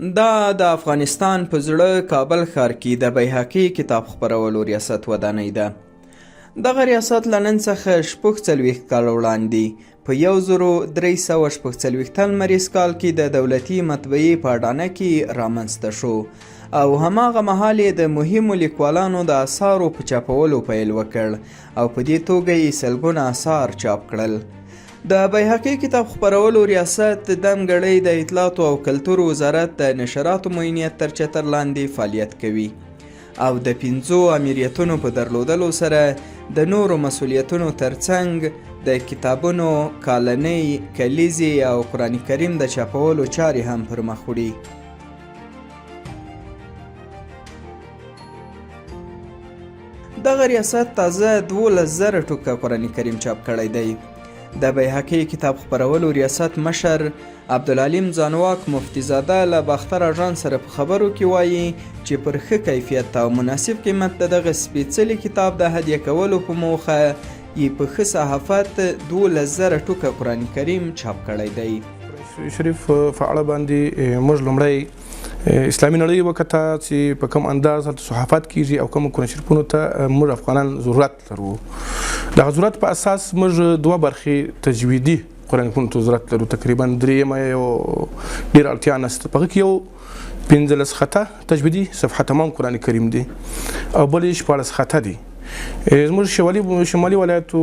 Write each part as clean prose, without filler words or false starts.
دا د افغانستان په زړه کابل ښار کې د بیهقي کتاب خپرولو ریاست ودانۍ ده. دغه ریاست له نن څخه 46 کاله وړاندې په 1346 لمریز کال کې د دولتي مطبعې په اډانه کې رامنځته شو او هماغه مهال یې د مهمو لیکوالانو د اثارو په چاپولو پیل وکړ او په دې توګه یې سلګونه اثار چاپ کړل. د بیهقي کتاب خپرولو ریاست دمګړۍ د اطلاعاتو او کلتور وزارت د نشراتو معینیت تر چتر لاندې فعالیت کوي او د 5 امریتونو په درلودلو سره د نورو مسؤلیتونو ترڅنګ د کتابونو کالنۍ، کلیزې او قرآن کریم د چاپولو چارې هم پر مخ وړي. دغه ریاست تازه 12,000 ټوکه قرآن کریم چاپ کړی دی. د بیهقي کتاب خپرولو ریاست مشر عبدالعلیم ځانواک مفتي زاده له باختر اژانس سره په خبرو کې وایي چې پر ښه کیفیت او مناسب قیمت د دغه سپېڅلي کتاب د هدیه کولو په موخه یې په ښه صحافت 12,000 ټوکه قرآن کریم چاپ کړی دی. شریف په اړه باندې موږ لومړی اسلامي نړۍ وکته چې په کوم انداز هلته صحافت کیږي او کوم قرآن شریفونو ته موږ افغانان ضرورت لرو. دغه ضرورت په اساس موږ 2 برخې تجویدي قرآن شریفونو ته ضرورت لرو، تقریبا 3 یو ډېره اړتیا نشته. په هغه کې یو 15 خطه تجویدي صفحه تمام قرآن کریم دی او بل یې 14 خطه دی. زموږ شمالي ولایتو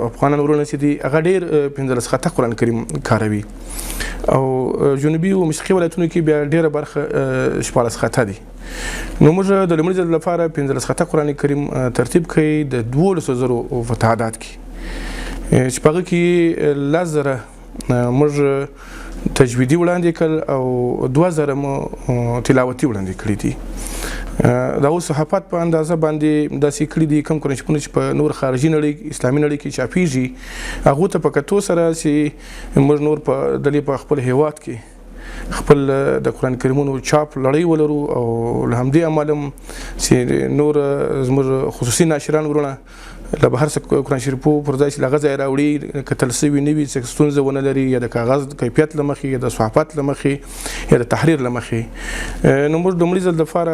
افغانان ورونه چې دي هغه ډېر 15 خطه قرآن کریم کاروي او جنوبي او مشرقي ولایتونو کې بیا ډېره برخه 14 خطه دي. نو موږ د لومړي ځل لپاره 15 خطه قرآن کریم ترتیب کړی د 12,000 په تعداد کې چې په هغه کې 10,000 موږ تجویدي وړاندې کړل او 2,000 مو تلاوتي وړاندې کړي دي. دا اوس صحافت په اندازه باندې داسې کړي دي کوم قرآن شریفونه چې په نور خارجي نړۍ اسلامي نړۍ کې چاپیږي هغو ته په کتو سره چې موږ نور په دلې په خپل هیواد کې خپل د قرآن کریمونو چاپ لړۍ ولرو او له همدې امله چې نور زموږ خصوصي ناشران ورونه له بهر څخه قرآن شریفو پر ځای چې له هغه ځای راوړي کتل سوي نه وي چې ستونزه ونه لري یا د کاغذ کیفیت له مخې یا د صحافت له مخې یا د تحریر له مخې. نو موږ لومړي ځل دپاره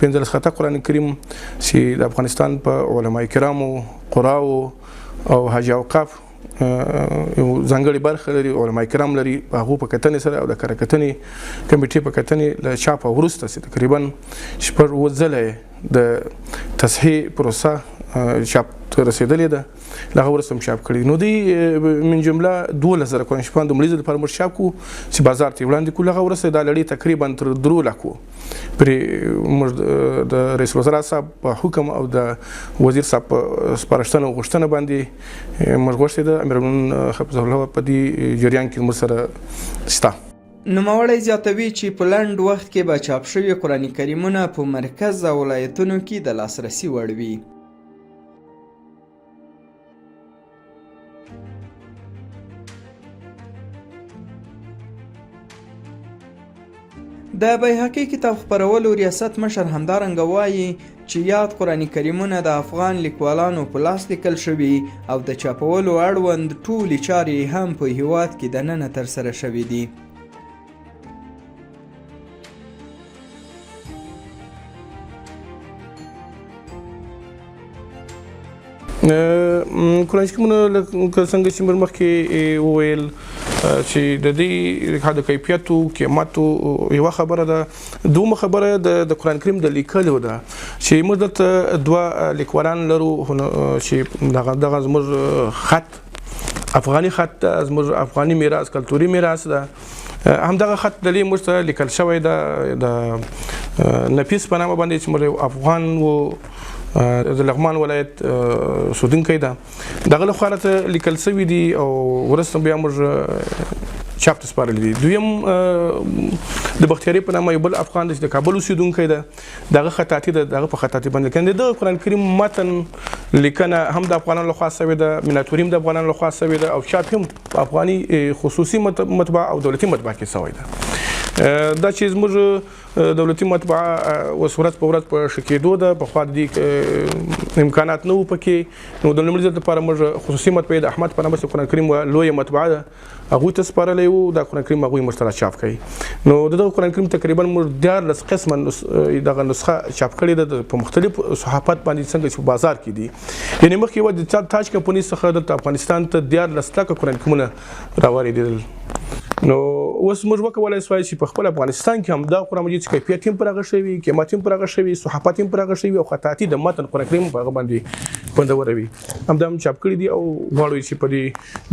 15 خطه قرآن کریم چې د افغانستان په علما کرامو، قراو او حاجي اوقاف یو ځانګړې برخه لري، علما کرام لري، په هغو په کتنې سره او د کره کتنې کمیټې په کتنې له چاپه وروسته چې تقریبا 6 ځله د تصحیح پروسه چاپ ته رسېدلې ده له هغه وروسته هم چاپ کړي. نو دوی من جمله 12,000 قرآن شریفان د لومړي ځل لپاره موږ چاپ کړو چې بازار ته یې وړاندې کړو. له هغه وروسته دا لړۍ تقریبا تر 3 لکو پرې موږ د رئیس الوزرا صاحب په حکم او د وزیر صاحب په سپارښتنه او غوښتنه باندې موږ غوښتې ده امیرالمؤمنین حفظه الله په دې جریان کې موږ سره شته. نوموړی زیاتوي چې په لنډ وخت کې به چاپ شوي قرآن کریمونه په مرکز او ولایتونو کې د لاسرسي وړ وي. د بیهقي کتاب خپرولو ریاست مشر همدارنګه وایي چې یاد قرآن کریمونه د افغان لیکوالانو په لاس لیکل شوي او د چاپولو اړوند ټولې چارې هم په هیواد کې دننه ترسره شوي دي. قرآن شریفونه لکه څنګه چې موږ مخکې وویل چې د دې د کیفیتو قیمتو یوه خبره ده، دومره خبره د قرآن کریم د لیکلو ده چې موږ دلته 2 لیکوالان لرو چې دغه زموږ خط افغاني خط ده، زموږ افغاني میراث کلتوري میراث ده. همدغه خط د دې موږ ته لیکل شوی ده د نفیس په نامه باندې چې موږ افغان و د لغمان ولایت اوسېدونکی ده، دغه لخوا راته لیکل سوي دي او وروسته بیا موږ چاپ ته سپارلی دي. دویم د بختیاري په نامه یو بل افغان دی چې د کابل اوسېدونکی ده، دغه خطاطي ده، دغه په خطاطي باندې لیکنه د قرآن کریم متن لیکنه هم د افغانانو لخوا سوې ده، میناتوري هم د افغانانو لخوا سوې ده او چاپ هم په افغاني خصوصي مطبعه او دولتي مطبعه کې سوی ده. دا چې زموږ دولتي مطبعه ورځ په ورځ په ښه کېدو ده. پخوا د دې امکانات نه وو پکې. نو د لومړي ځل لپاره موږ خصوصي مطبعې د احمد په نامه چې قرآن کریم لویه مطبعه ده هغوی ته سپارلی وو. دا قرآن کریم هغوی موږ ته راچاپ کوي. نو دغه قرآن کریم تقریبا موږ 14 قسمه دغه نسخه چاپ کړې ده په مختلفو صحافت باندې څنګه چې په بازار کې دي. یعنې مخکې یوه د تاج کمپنۍ څخه دلته افغانستان ته 14 لکه قرآن کریمونه راواردېدل. نو اوس موږ وکولای سوای چې په خپل افغانستان کې هم دا قرآن مجید کیفیت هم پر هغه شوي، قیمت هم پر هغه شوي، صحافت هم پر هغه شوي او خطاطي د متن قرآن کریم په هغه باندې خوندوره وي. همدا هم چاپ کړي دي او غواړو چې په دې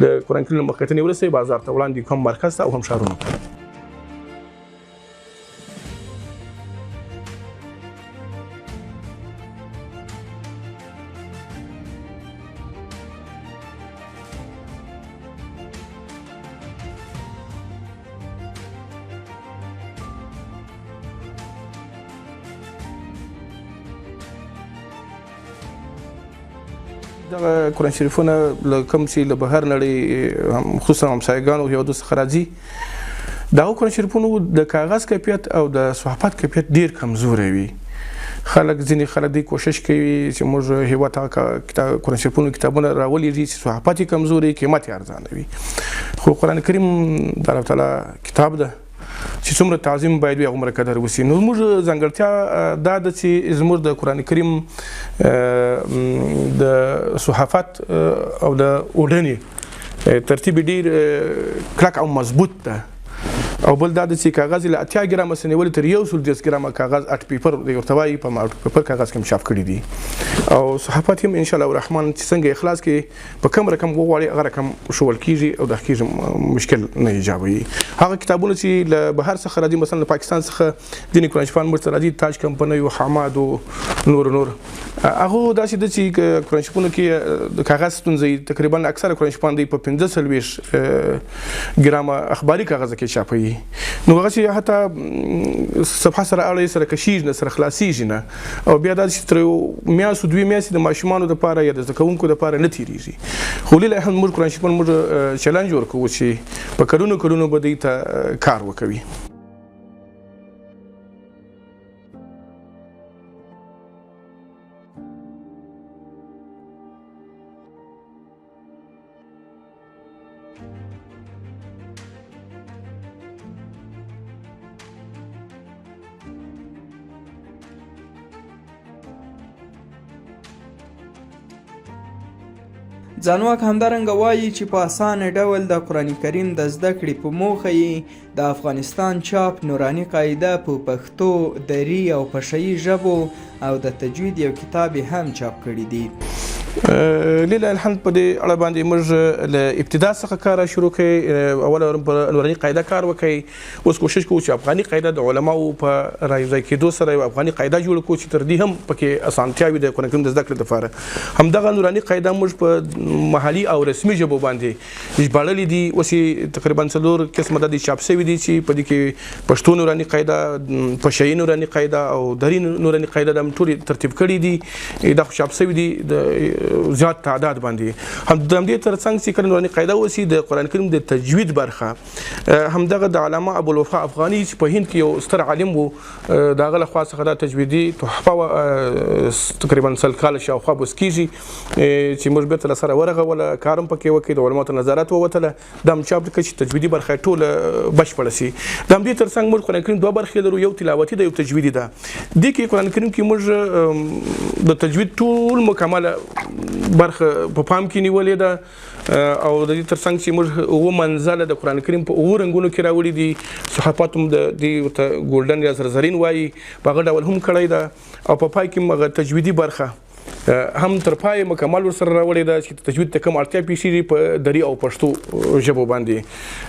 د قرآن کریم مخکتنې ورسوي بازار ته وړاندې کوم مرکز ته او هم ښارونو ته. دغه قرآن شریفونه له کوم چې له بهر نړۍ خصوصا همسایګانو هیوادو څخه راځي دغه قرآن شریفونو د کاغذ کیفیت او د صحافت کیفیت ډیر کمزوری وي. ځینې خلک دی کوشش کوي چې موږ هیواد ته قرآن شریفونو کتابونه راولېږي چې صحافت یې کمزوری قیمت یې ارزانه وي. خو قرآن کریم د الله تعالی کتاب ده چې څومره تعظیم باید وي هغومره قدر وسي. نو زموږ ځانګړتیا دا ده چې زموږ د قرآن کریم د صحافت او د اوډنې ترتیب ډیر کلک او مضبوط ده. او بل دا د چې کاغذ له 80 ګرامه سنیولې تر 110 ګرامه کاغذ اټ پیپر د ورتوای په اټ پیپر کاغذ کې چاپ کړي دي. او صحافت هم ان شاء الله الرحمن چې څنګه اخلاص کې په کوم رقم وغواړي هغه رقم شول کیږي او د کیږي مشکل نه ایجابوي. هغه کتابونه چې له بهر څخه راځي مثلا پاکستان څخه د قرآن شریفان مرته راځي تاج کمپنۍ او حماد او نور هغه داسې د چې قرآن شریفونو کې د کاغذ ستونزې تقریبا اکثره قرآن شریفان دی په 45 ګرامه اخباري کاغذ کې چاپوي. نو هغه چې حتی صفحه سره اړه سره کشیږي نه سره خلاصیږي نه او بیا دا چې تر میاشتو 2 میاشتې د ماشومانو لپاره یا د زده کوونکو لپاره نه تیریږي. خو لیله هم موږ قرآن شریفان موږ چلنج ورکوو چې په کلونو به دوی ته کار وکوي. ځانواک همدارنګه وایي چې په اسانه ډول د قرآن کریم د زده کړې په موخه یې د افغانستان چاپ نوراني قاعده په پښتو، دري او پشهیي ژبو او د تجوید یو کتاب هم چاپ کړی دی. لیله الحمد په دې اړه باندې موږ له ابتدا څخه کار شروع کړی. اوله په نوراني قاعده کار وکړي. اوس کوشش کوو چې افغاني قاعده د علماو په رايځای کېدو سره یو افغاني قاعده جوړ کړو چې تر دې هم پکې اسانتیاوي د قرآن کریم د زده کړې لپاره. همدغه نوراني قاعده موږ په محلي او رسمي ژبو باندې ژباړلې دي. اوس تقریبا 4 قسمه د چاپ شوي دي چې په دې کې پښتو نوراني قاعده، پشهیي نوراني قاعده او دري نوراني قاعده د ټول ترتیب کړي دي. دا چاپ شوي دي د زیات تعداد باندې. هم د دې ترڅنګ چې کله نوراني قاعده وسی د قرآن کریم د تجوید برخه همدغه د علامه ابوالوفا افغاني چې په هند کې یو ستر عالم وو دغه له خوا څخه د تجویدي تحفه تقریبا 100 کاله شاوخوا بس کیږي چې موږ به تر سره ورغوله کارم پکې وکړي د علماو ته نظارت ووتله د چاپ کې چې تجویدي برخه ټول بشپړه سي. د دې ترڅنګ موږ قرآن کریم دوه برخې لرو، یو تلاوتي ده یو تجویدي ده. د کې قرآن کریم کې موږ د تجوید ټول مکمله برخه په پام کې نیولې ده او د دې ترڅنګ چې موږ اوه منزله د قرآن کریم په اوه رنګونو کې راوړي دي. صحافت هم د دې ورته ګولډن یا زرزرین وایي په هغه ډول هم کړی ده او په پای کې هغه تجویدي برخه هم تر پای مکمل ورسره راوړی ده چې تجوید ته کوم اړتیا پیښ شي په دري او پښتو ژبو باندې.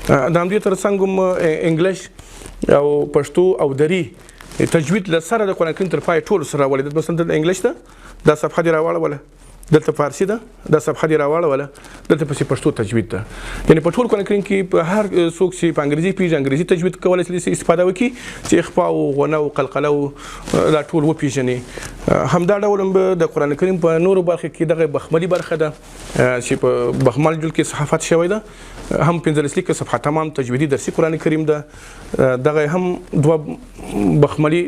د همدې ترڅنګ هم انګلیش او پښتو او دري تجوید له سره د قرآن کریم تر پای ټول سره راوړی ده. مثلا د انګلیش ده دا صفحه دې راوړوله، دلته فارسی ده دا صفحه دې راوړوله، دلته پسې پښتو تجوید ده. یعنی په ټول قرآن کریم کې په هر څوک چې په انګریزي پیژني انګریزي تجوید کولای شي استفاده وکړي چې اخفاء او غنه او قلقله او دا ټول وپیژني. همدا ډول هم د قرآن کریم په نورو برخو کې دغه بخملي برخه ده چې په بخمل جلد کې صحافت شوی ده. هم 15 لیکه صفحه تمام تجویدي درسي قرآن کریم ده. دغه هم دوه بخملي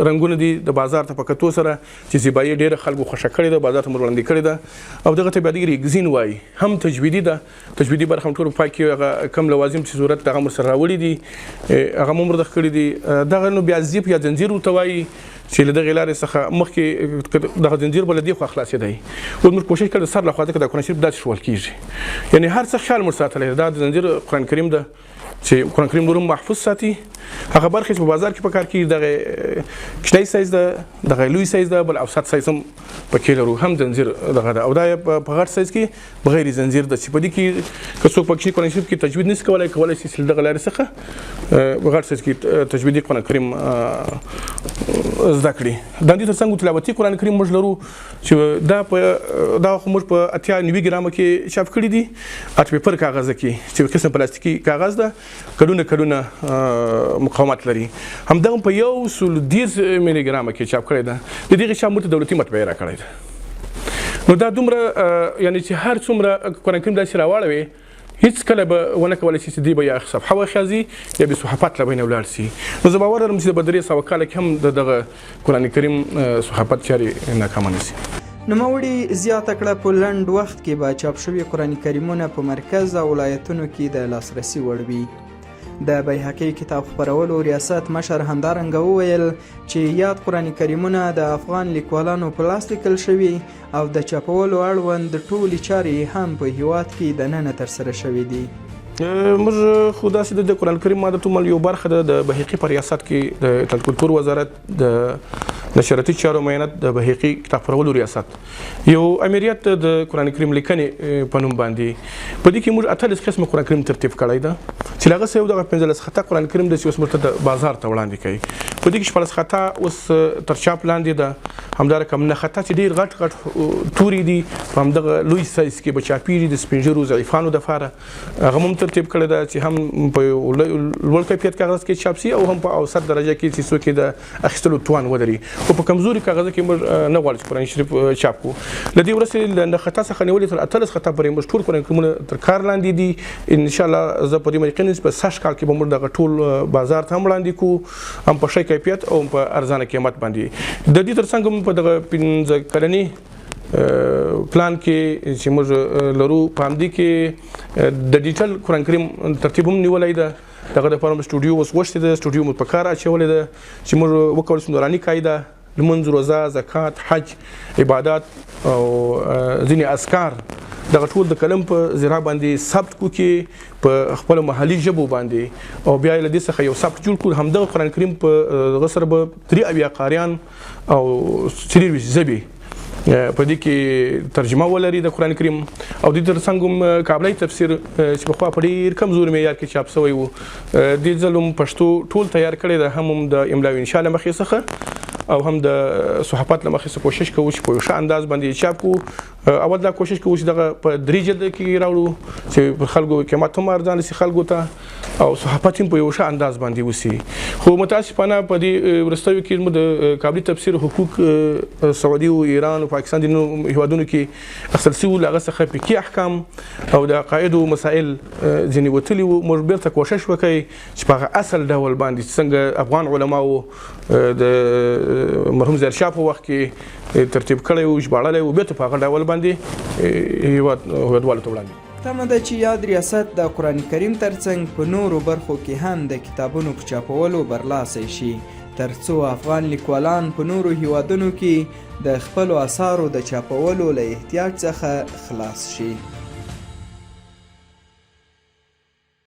رنگونه دي د بازار ته په کتو سره چې زیبایی ډېر خلکو خوښه کړې ده بازار ته مور وړاندې کړې ده او دغه ته بیا د ریګزین وایي هم تجویدي ده. تجویدي برخه هم ټول په کې هغه کم لوازم چې ضرورت دغه مر سره راوړي دي هغه ممرده کړی دي. دغه نو بیا زیپ یا زنجیر ورته وایي چې له دغه لارې څخه مخکې دغه زنجیر بل دی خو خلاصېدی. اوس موږ کوشش کړو سر له خوا ته د قرآن شریف داسې شول کېږي یعنی هر څه خیال مو ساتلی دا د زنجیر قرآن کریم ده چې قرآن کریم نور محفوظ ساتي. هغه برخې چې په بازار کې په کار کېږي دغه کوچنی سایز ده دغه لوی سایز ده بل اوسط سایز هم پکې لرو هم زنجیر دغه ده او دا په غټ سایز کې بغیر زنجیر ده چې په دې کې که څوک په کوچني قرآن شریف کې تجوید نشي کولی شي چې دغه لارې څخه په غټ سایز کې تجویدي قرآن کریم زده کړي. د دې ترڅنګ تلاوتي قرآن کریم موږ لرو چې دا خو موږ په 90 ګرامه کې چاپ کړي دي 8 پیپر کاغذ کې چې قسم پلاستیکي کاغذ ده کډونه مقاومت لري. همدغه په 110 ملي ګرامه کې چاپ کړی ده. د دې چاپ موږ دولتي مطبعه را کړی ده. نو دا دومره یعنی چې هر څومره قرآن کریم داسې راواړوي هیڅ کله به ونه کولی شي چې دی به یا صفحه وخیازي یا به صحافت له بینه ولاړ شي. نو زه باور لرم چې په 300 کاله کې هم د دغه قرآن کریم صحافت چارې ناکامه نه شي. نوموړي زیاته کړه په لنډ وخت کې به چاپ شوي قرآن کریمونه په مرکز او ولایتونو کې د لاسرسي وړ وي. د بیهقي کتاب خپرولو ریاست مشر همدارنګه وویل چې یاد قرآن کریمونه د افغان لیکوالانو په لاس لیکل شوي او د چاپولو اړوند ټولې چارې هم په هیواد کې دننه ترسره شوي دي. موږ خو داسې د قرآن کریم ماده تومل یو برخه ده د بهقي په ریاست کې د کلتور وزارت د نشراتي چارو معاینت د بهقي کتاب خپرولو ریاست یو امریت د قرآن کریم لیکنې په نوم باندې په دې کې موږ 18 قسمه قرآن کریم ترتیب کړی ده چې هغه څه یو دغه 15 خطا قرآن کریم د اوس مرته د بازار ته وړاندې کوي. په دې کې 14 خطا اوس تر چاپ لاندې ده همدارکه نه خطا چې ډېر غټ توري دي په همدغه لوی سایز کې به چاپېږي د سپینجرو ضعیفانو دپاره هغه هم ترتیب کړی ده چې هم په لوړ کیفیت کاغذ کې چاپ شي او هم په اوسط درجه کې چې څوک د اخیستلو توان ولري. خو په کمزوري کاغذ کې موږ نه غواړو چې قرآن شریف چاپ کړو. له دې وروسته له خطا څخه نیولې تر 18 خطا پورې موږ ټول قرآن کریمونه تر کار لاندې دي. انشاءالله زه په دې یقین لرم په 100 کال کې به موږ دغه ټول بازار ته هم وړاندې کړو هم په ښه کیفیت او په ارزانه قیمت باندې. د دې ترڅنګ هم په دغه 15 کلني پلان کې چې موږ لرو په همدې کې د ډیجیټل قرآن کریم ترتیب هم نیولی ده. دغه دپاره مو سټوډیو اوس غوښتې ده سټوډیو مو په کار اچولی ده چې موږ وکولی شو نوراني قاعده لمونځ روزه زکات حج عبادات او ځینې اذکار دغه ټول د کلم په ذریعه باندې ثبت کړو کې په خپل محلي ژبو باندې او بیا له دې څخه یو ثبت جوړ کړو. همدغه قرآن کریم په دغه سره به 83 قاریان او 23 ژبې په دې کې ترجمه ولري د قرآن کریم او د دې ترڅنګ هم کابلی تفسیر چې پخوا په ډېر کمزور معیار کې چاپ شوی و دې ځل هم پښتو ټول تیار کړی ده هم د املا او انشاء له مخې څخه او هم د صحافت له مخې څخه کوشش کوو چې په یو ښه انداز باندې چاپ کړو. اول دا کوشش کوو چې دغه په 3 جلد کې راوړو چې پر خلکو قیمت هم ارزانه شي خلکو ته او صحافت هم په یو ښه انداز باندې وشي. خو متاسفانه په دې وروستیو کې موږ د کابلی تفسیر حقوق سعودي او ایران او پاکستان د هیوادونو کې اخیستل شوي له هغه څخه فقهي احکام او د عقایدو مسایل ځینې وتلي وو. موږ بیرته کوشش وکړئ چې په هغه اصل ډول باندې څنګه افغان علماو د مرحوم ظاهرشاه په وخت کې ترتیب کړی و ژباړلی و بیرته په هغه ډول باندې هیوادوالو ته وړاندې. تمه ده چې یاد ریاست د قرآن کریم ترڅنګ په نورو برخو کې هم د کتابونو په چاپولو برلاسی شي ترڅو افغان لیکوالان په نورو هیوادونو کې د خپلو اثارو د چاپولو له احتیاج څخه خلاص شي.